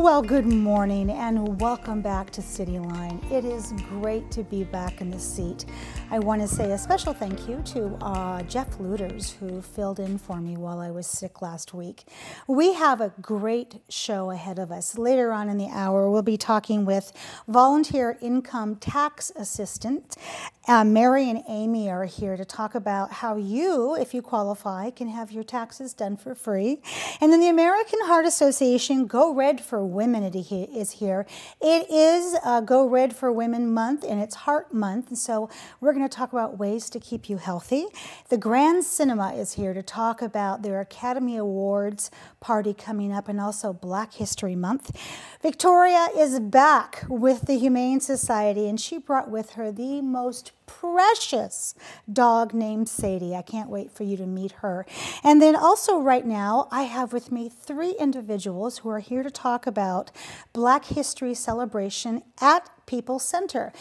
Well, good morning and welcome back to City Line. It is great to be back in the seat. I want to say a special thank you to Jeff Luters, who filled in for me while I was sick last week. We have a great show ahead of us. Later on in the hour, we'll be talking with volunteer income tax assistant. Mary and Amy are here to talk about how you, if you qualify, can have your taxes done for free. And then the American Heart Association Go Red for Women is here. It is Go Red for Women month, and it's Heart Month, and so we're going to talk about ways to keep you healthy. The Grand Cinema is here to talk about their Academy Awards party coming up, and also Black History Month. Victoria is back with the Humane Society, and she brought with her the most precious dog named Sadie. I can't wait for you to meet her. And then also right now, I have with me 3 individuals who are here to talk about Black History Celebration at People's Center.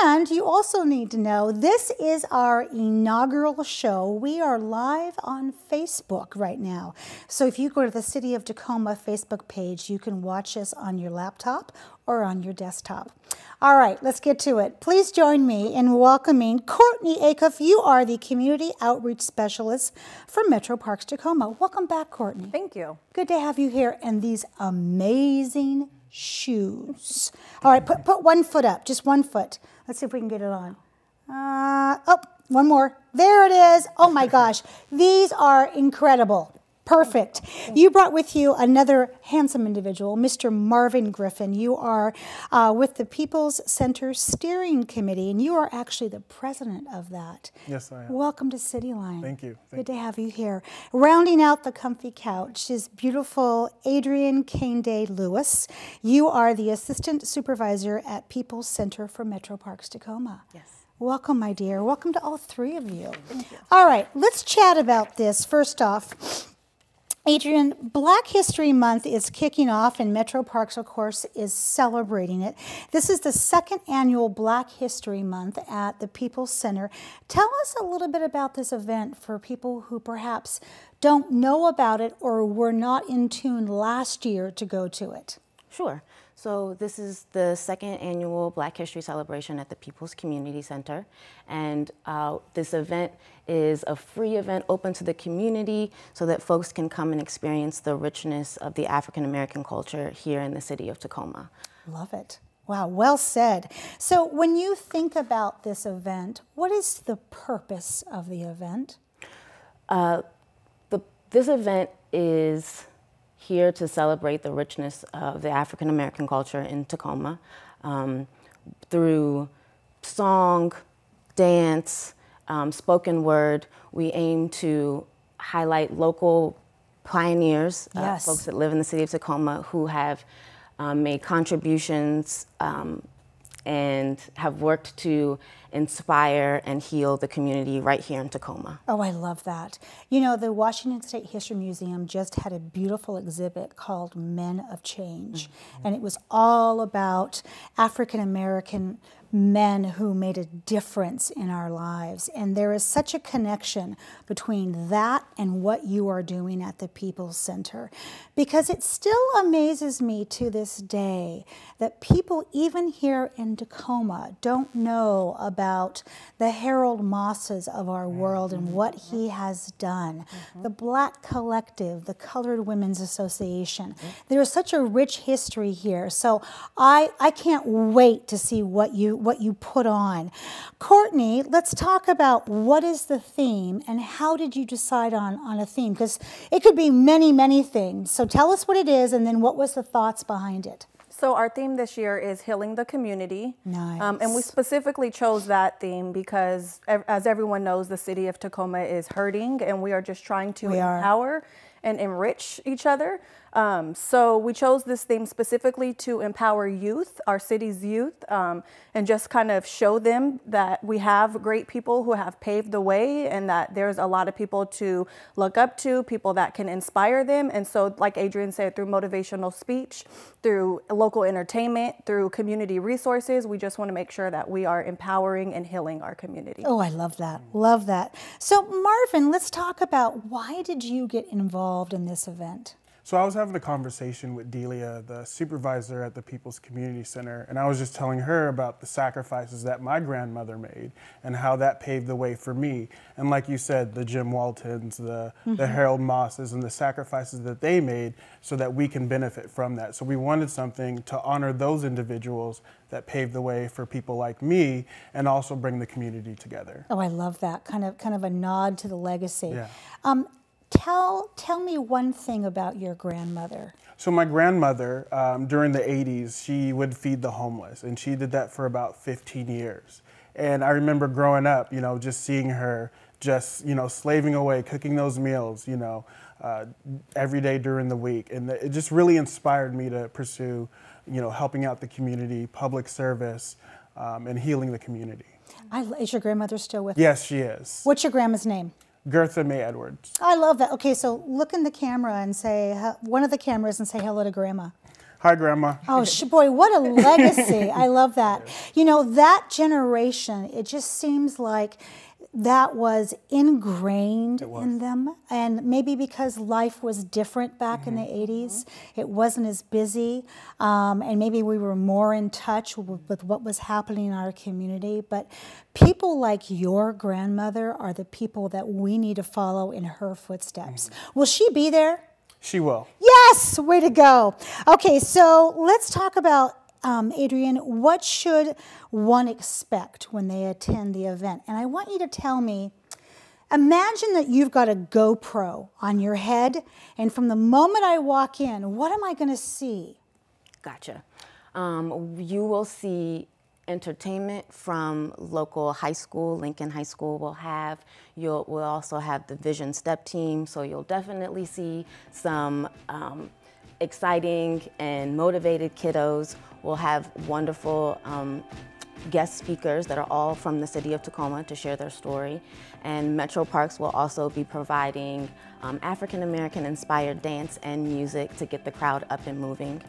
And you also need to know, this is our inaugural show. We are live on Facebook right now. So if you go to the City of Tacoma Facebook page, you can watch us on your laptop or on your desktop. All right, let's get to it. Please join me in welcoming Courtney Acuff. You are the Community Outreach Specialist for Metro Parks Tacoma. Welcome back, Courtney. Thank you. Good to have you here, and these amazing shoes. All right, put one foot up, just one foot. Let's see if we can get it on. Oh, one more. There it is. Oh my gosh, these are incredible. Perfect. You brought with you another handsome individual, Mr. Marvin Griffin. You are with the People's Center Steering Committee, and you are actually the president of that. Yes, I am. Welcome to City Line. Thank you. Good to have you here. Rounding out the comfy couch is beautiful Adrienne Kane-Day Lewis. You are the assistant supervisor at People's Center for Metro Parks Tacoma. Yes. Welcome, my dear. Welcome to all 3 of you. Thank you. All right, let's chat about this. First off, Adrienne, Black History Month is kicking off, and Metro Parks, of course, is celebrating it. This is the 2nd annual Black History Month at the People's Center. Tell us a little bit about this event for people who perhaps don't know about it or were not in tune last year to go to it. Sure. So this is the 2nd annual Black History Celebration at the People's Community Center, and this event is a free event open to the community so that folks can come and experience the richness of the African American culture here in the city of Tacoma. Love it. Wow, well said. So when you think about this event, what is the purpose of the event? This event is here to celebrate the richness of the African American culture in Tacoma through song, dance, spoken word. We aim to highlight local pioneers, yes, folks that live in the city of Tacoma who have made contributions and have worked to inspire and heal the community right here in Tacoma. Oh, I love that. You know, the Washington State History Museum just had a beautiful exhibit called Men of Change, and it was all about African American men who made a difference in our lives. And there is such a connection between that and what you are doing at the People's Center, because it still amazes me to this day that people, even here in Tacoma, don't know about the Harold Mosses of our world and what he has done. The Black Collective, the Colored Women's Association. There is such a rich history here. So I can't wait to see what you put on. Courtney, let's talk about what is the theme and how did you decide on a theme? Because it could be many, many things. So tell us what it is, and then what was the thoughts behind it? So our theme this year is Healing the Community. Nice. And we specifically chose that theme because, as everyone knows, the city of Tacoma is hurting, and we are just trying to empower and enrich each other. So we chose this theme specifically to empower youth, our city's youth, and just kind of show them that we have great people who have paved the way and that there's a lot of people to look up to, people that can inspire them. And so, like Adrienne said, through motivational speech, through local entertainment, through community resources, we just want to make sure that we are empowering and healing our community. Oh, I love that. Love that. So Marvin, let's talk about, why did you get involved in this event? So I was having a conversation with Delia, the supervisor at the People's Community Center, and I was just telling her about the sacrifices that my grandmother made and how that paved the way for me. And like you said, the Jim Waltons, the Harold Mosses, and the sacrifices that they made so that we can benefit from that. So we wanted something to honor those individuals that paved the way for people like me and also bring the community together. Oh, I love that, kind of a nod to the legacy. Yeah. Tell me one thing about your grandmother. So my grandmother, during the 80s, she would feed the homeless, and she did that for about 15 years. And I remember growing up, you know, just seeing her just, you know, slaving away, cooking those meals, you know, every day during the week. And it just really inspired me to pursue, you know, helping out the community, public service, and healing the community. Is your grandmother still with us? Yes, she is. What's your grandma's name? Gertha May Edwards. I love that. Okay, so look in the camera and say, one of the cameras, and say hello to Grandma. Hi, Grandma. Oh, boy, what a legacy. I love that. You know, that generation, it just seems like that was ingrained in them. And maybe because life was different back in the 80s, it wasn't as busy. And maybe we were more in touch with what was happening in our community. But people like your grandmother are the people that we need to follow in her footsteps. Will she be there? She will. Yes, way to go. Okay, so let's talk about, Adrian, what should one expect when they attend the event? And I want you to tell me, imagine that you've got a GoPro on your head, and from the moment I walk in, what am I going to see? Gotcha. You will see entertainment from local high school. Lincoln High School will have. We'll also have the Vision Step team, so you'll definitely see some exciting and motivated kiddos. We'll have wonderful guest speakers that are all from the city of Tacoma to share their story. And Metro Parks will also be providing African American inspired dance and music to get the crowd up and moving.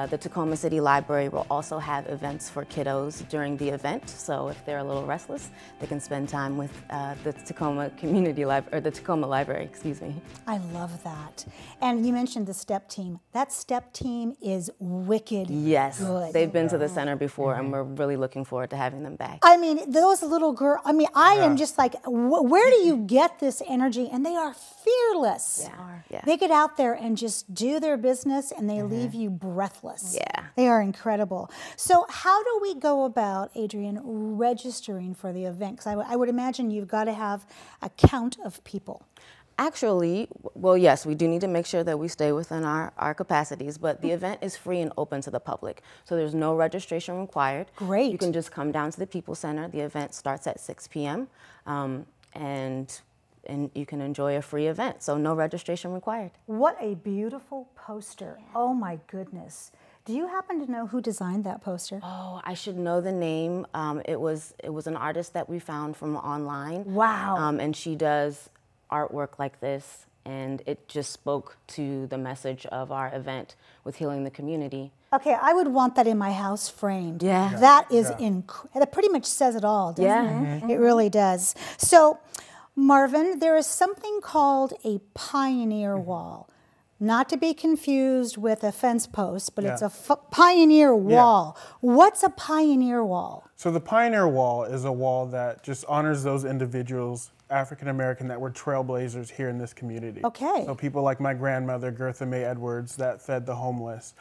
The Tacoma City Library will also have events for kiddos during the event, so if they're a little restless, they can spend time with the Tacoma Community Library, or the Tacoma Library, excuse me. I love that. And you mentioned the STEP team. That STEP team is wicked good. They've been to the center before, and we're really looking forward to having them back. I mean, those little girls, I mean, I am just like, where do you get this energy? And they are fearless. Yeah. They get out there and just do their business, and they leave you breathless. Yeah. They are incredible. So how do we go about, Adrian, registering for the event? Because I would imagine you've got to have a count of people. Actually, well, yes, we do need to make sure that we stay within our capacities, but the event is free and open to the public, so there's no registration required. Great. You can just come down to the People's Center. The event starts at 6 p.m., and you can enjoy a free event, so no registration required. What a beautiful poster. Oh my goodness. Do you happen to know who designed that poster? Oh, I should know the name. It was an artist that we found from online. Wow. And she does artwork like this, and it just spoke to the message of our event with healing the community. Okay, I would want that in my house framed. Yeah. That is that pretty much says it all, doesn't it? It really does. So, Marvin, there is something called a pioneer wall. Not to be confused with a fence post, but it's a pioneer wall. What's a pioneer wall? So the Pioneer Wall is a wall that just honors those individuals, African American, that were trailblazers here in this community. Okay. So people like my grandmother, Gertha May Edwards, that fed the homeless.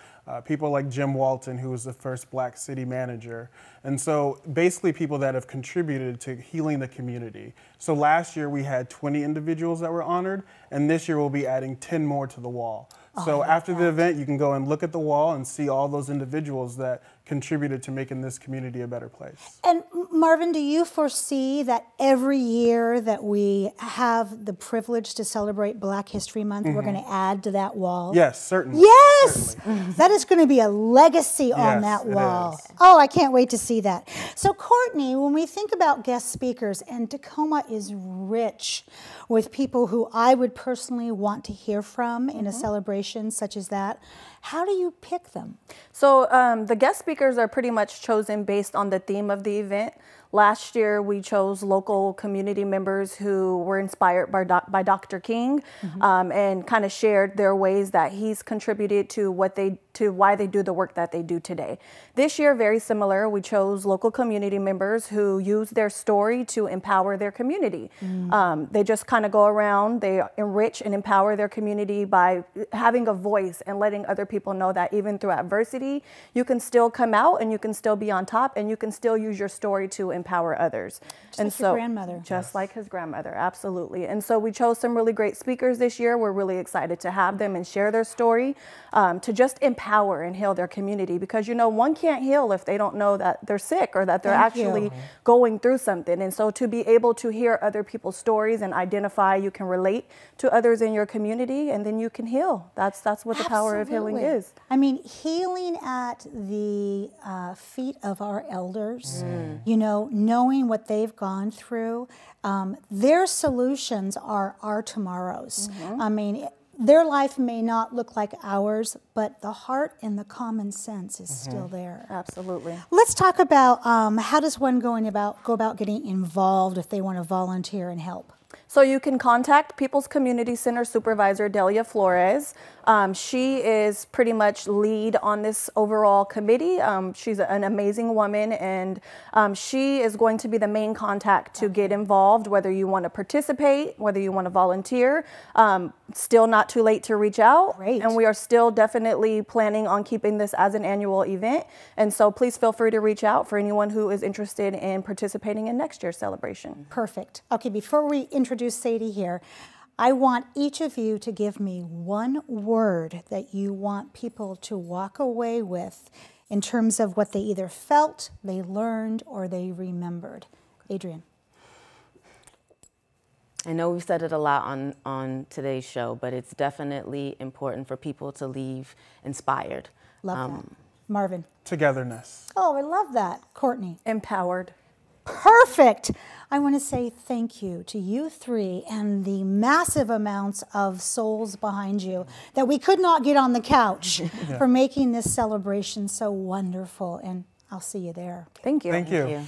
People like Jim Walton, who was the first black city manager. And so basically people that have contributed to healing the community. So last year we had 20 individuals that were honored, and this year we'll be adding 10 more to the wall. So after the event, you can go and look at the wall and see all those individuals that contributed to making this community a better place. And Marvin, do you foresee that every year that we have the privilege to celebrate Black History Month, we're going to add to that wall? Yes, certainly. Yes! Certainly. That is going to be a legacy on that wall. Oh, I can't wait to see that. So Courtney, when we think about guest speakers, and Tacoma is rich with people who I would personally want to hear from in a celebration such as that, how do you pick them? So the guest speakers are pretty much chosen based on the theme of the event. Last year, we chose local community members who were inspired by Dr. King, and kind of shared their ways that he's contributed to why they do the work that they do today. This year, very similar, we chose local community members who use their story to empower their community. They just kind of go around, they enrich and empower their community by having a voice and letting other people know that even through adversity, you can still come out and you can still be on top and you can still use your story to empower others. Just like your grandmother. Just like his grandmother, absolutely. And so we chose some really great speakers this year. We're really excited to have them and share their story, to just empower and heal their community, because you know, one can't heal if they don't know that they're sick or that they're actually going through something. And so to be able to hear other people's stories and identify, you can relate to others in your community, and then you can heal. That's what the power of healing is. I mean, healing at the feet of our elders, you know, knowing what they've gone through, their solutions are our tomorrows. I mean, their life may not look like ours, but the heart and the common sense is still there. Absolutely. Let's talk about how does one go about getting involved if they want to volunteer and help? So you can contact People's Community Center Supervisor Delia Flores. She is pretty much lead on this overall committee. She's an amazing woman, and she is going to be the main contact to get involved, whether you want to participate, whether you want to volunteer. Still not too late to reach out. Great. And we are still definitely planning on keeping this as an annual event. And so please feel free to reach out for anyone who is interested in participating in next year's celebration. Perfect. Okay, before we introduce Sadie here, I want each of you to give me one word that you want people to walk away with in terms of what they either felt, they learned, or they remembered. Adrienne. I know we've said it a lot on today's show, but it's definitely important for people to leave inspired. Love that. Marvin. Togetherness. Oh, I love that. Courtney. Empowered. Perfect. I want to say thank you to you three and the massive amounts of souls behind you that we could not get on the couch for making this celebration so wonderful. And I'll see you there. Thank you. Thank you.